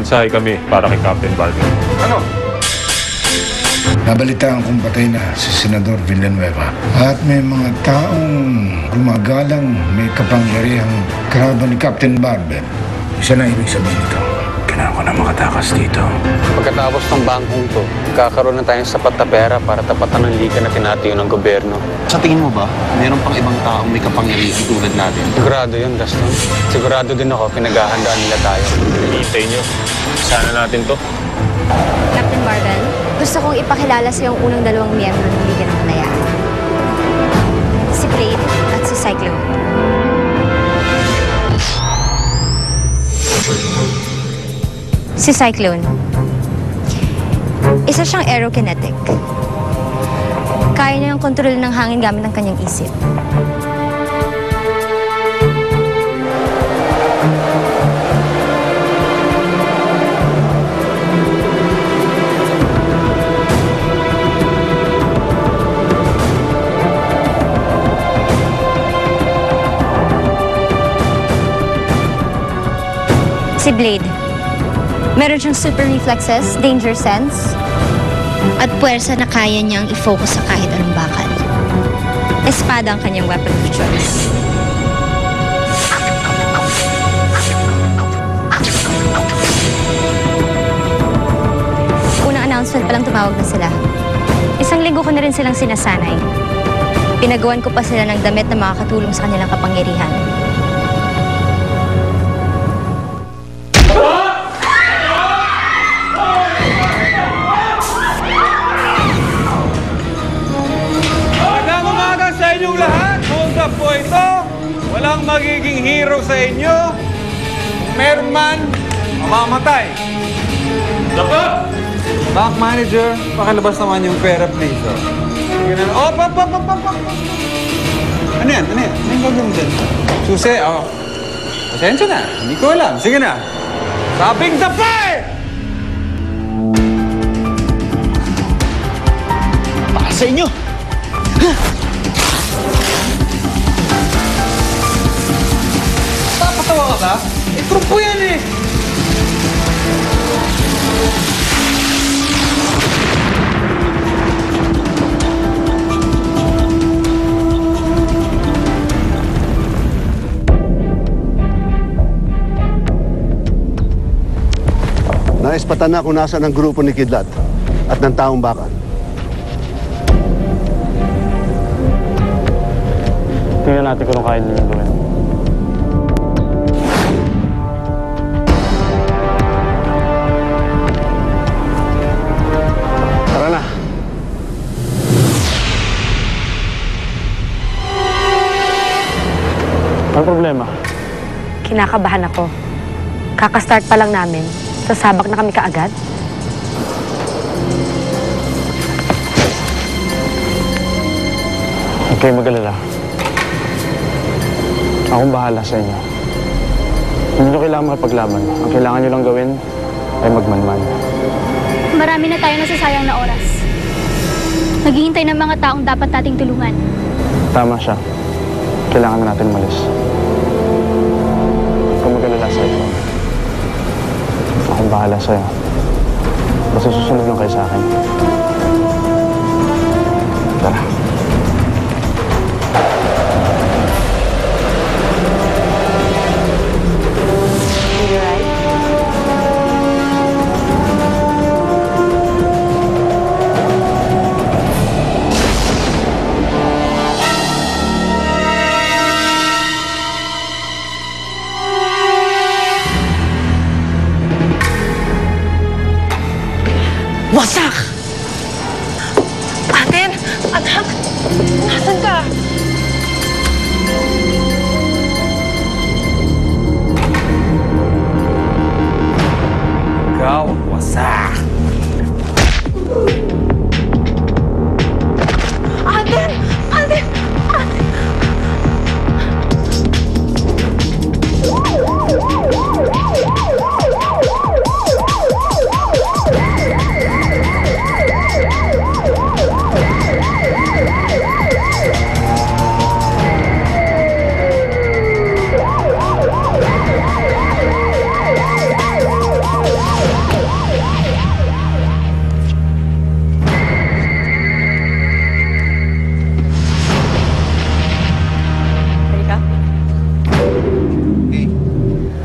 mensahe kami para kay Captain Barber. Ano? Nabalitaan kong patay na si Senador Villanueva at may mga taong gumagalang may kapangyarihang kalaban ni Captain Barber. Isa na ibig sabihin nito. Kailangan ko na makatakas dito. Pagkatapos ng bangkong to, kakaroon na tayong sapat na pera para tapatan ng liga na tinatayo ng gobyerno. Sa tingin mo ba, meron pang ibang taong may kapangyarihan tulad natin? Sigurado yun, Gaston. Sigurado din ako, pinaghahandaan nila tayo. Hinihintay nyo. Sana natin to. Captain Marvel, gusto kong ipakilala sa yung unang dalawang miyembro ng Liga ng Kalayaan. Si Blade at si Cyclone. Si Cyclone. Isa siyang aerokinetic. Kaya niya yung kontrol ng hangin gamit ang kanyang isip. Si Blade. Meron siyang super reflexes, danger sense, at puwersa na kaya niyang i-focus sa kahit anong bakal. Espada ang kanyang weapon of choice. Unang announcement palang tumawag na sila. Isang linggo ko na rin silang sinasanay. Pinagawan ko pa sila ng damit na makakatulong sa kanilang kapangyarihan. Po ito, walang magiging hero sa inyo. Meron man, mamamatay. Dapat! Bank manager, pakilabas naman yung pera, please. Oh, Ano yan? Ano yan? Ano yung gagawin dyan? Susi, oh. Pasensya na, hindi ko alam. Sige na. Sabing dapay! Para sa inyo! Papatawa ka ba? Eh, trupo yan eh! Naispatan na kung nasaan ang grupo ni Kidlat at ng taong bakal. Tingnan natin kung kaya nilang gawin. Tara na. Ano problema? Kinakabahan ako. Kakastart pa lang namin. Sasabak na kami kaagad. Huwag kayong mag-alala. Akong bahala sa inyo. Hindi nyo kailangan makipaglaban. Ang kailangan nyo lang gawin ay magmanman. Marami na tayong nasasayang na oras. Naghihintay ng mga taong dapat nating tulungan. Tama siya. Kailangan na natin umalis. Kung mag-alala sa inyo, akong bahala sa'yo. Basta susunod lang kayo sa akin. Tara. Wasak!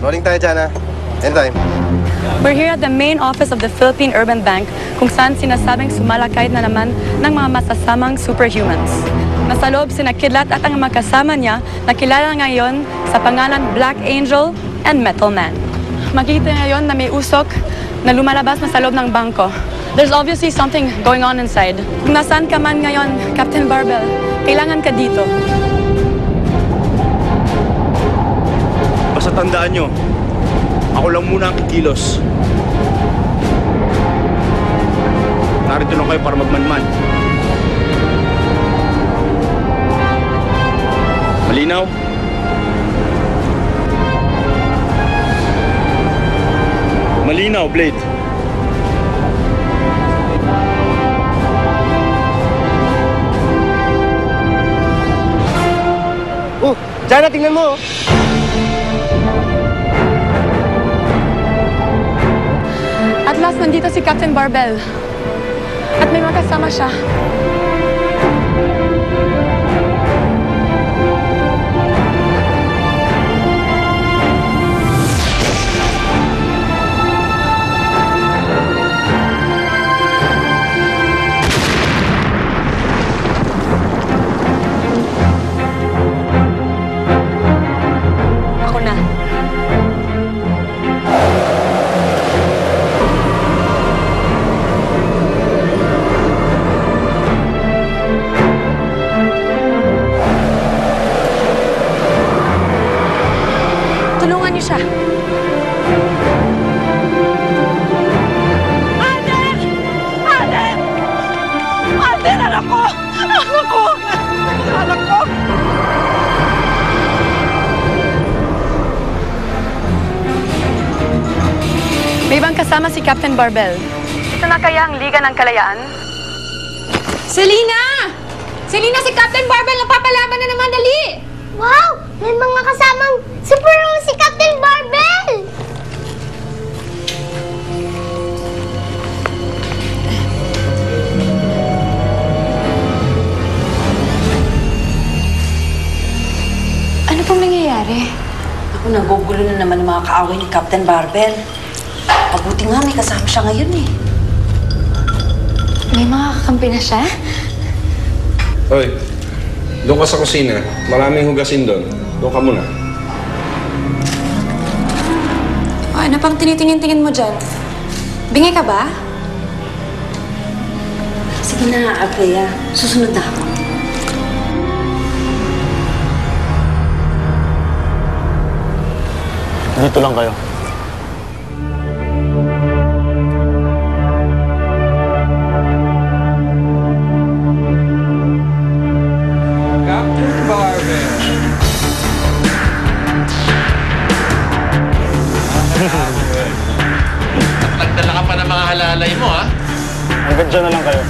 Rolling tayo dyan, ha? Anytime. We're here at the main office of the Philippine Urban Bank kung saan sinasabing sumalakay na naman ng mga masasamang superhumans. Nasa loob sina Kidlat at ang mga kasama niya na kilala ngayon sa pangalan Black Angel and Metal Man. Makikita ngayon na may usok na lumalabas na sa loob ng bangko. There's obviously something going on inside. Kung nasaan ka man ngayon, Captain Barbell, kailangan ka dito. Basta tandaan nyo, ako lang muna ang kikilos. Narito lang kayo para magmanman. Malinaw? Malinaw, Blade. Diyan, tingnan mo. At last, nandito si Captain Barbell. At may makasama siya. Ako na. Tulungan niyo siya. Alden! Alden! Alden, anak ko! Anak ko! Anak ko! May ibang kasama si Captain Barbell. Ito na kaya ang Liga ng Kalayaan? Selena! Selena, si Captain Barbell napapalaban na naman, dali! Wow! May mga kasamang superhero si Captain Barbell! Ano pong nangyayari? Ako, nagugulo na naman ang mga kaaway ni Captain Barbell. Mabuti nga may kasama siya ngayon eh. May mga kakampi na siya? Hoy, doon ka sa kusina. Maraming hugasin doon. Doon ka muna. Ano pang tinitingin-tingin mo dyan? Bingi ka ba? Sige na, Abreya. Susunod na ako. Dito lang kayo. Captain Barbell. Nagdala ka pa ng mga halalay mo, ha? Hanggang dyan na lang kayo.